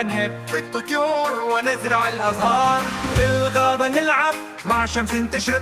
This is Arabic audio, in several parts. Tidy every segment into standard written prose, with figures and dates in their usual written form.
نهب الطيور ونزرع الأزهار، بالغابة نلعب مع شمس تشرق،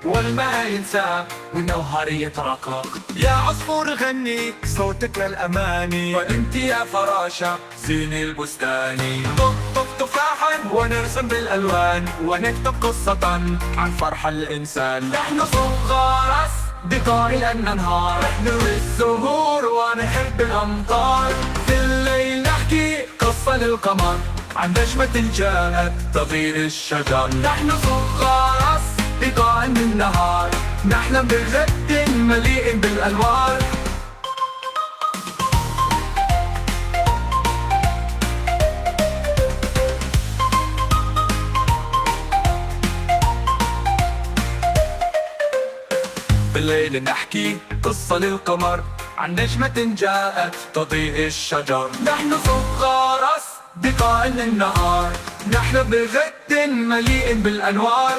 والماء ينساب والنهار يترقق. يا عصفور غني صوتك للأماني، وانت يا فراشة زين البستاني. نقطف تفاحا ونرسم بالألوان، ونكتب قصة عن فرح الإنسان. نحن صغار أصدقاء الأنهار، نروي الزهور ونحب الأمطار. في الليل نحكي قصة للقمر عن نجمة جاءت تطير الشجر. نحن صغار أصدقاء النهار، نحلم بغد مليء بالأنوار. بالليل نحكي قصة للقمر عن نجمة جاءت تضيء الشجر. نحن صغار أصدقاء النهار، نحلم بغد مليء بالأنوار.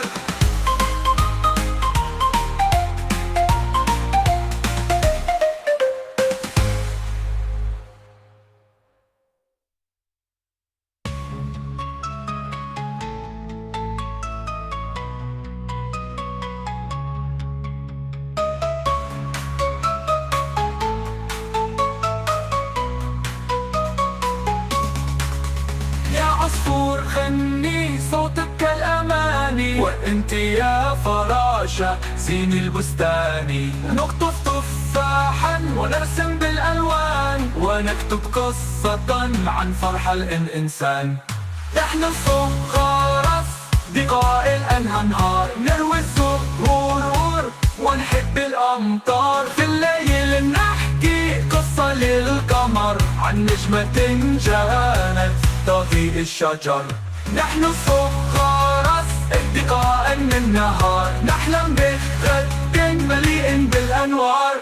عصفور غني صوتك كالأماني، وانت يا فراشة زين البستاني. نقطف تفاحا ونرسم بالألوان، ونكتب قصة عن فرح الإنسان. نحن صغار أصدقاء الأنهار، نروي الزهور ونحب الأمطار. في الليل نحكي قصة للقمر عن نجمة جاءت تضيء الشجر. نحن صغار أصدقاء النهار، نحلم بغد مليء بالأنوار.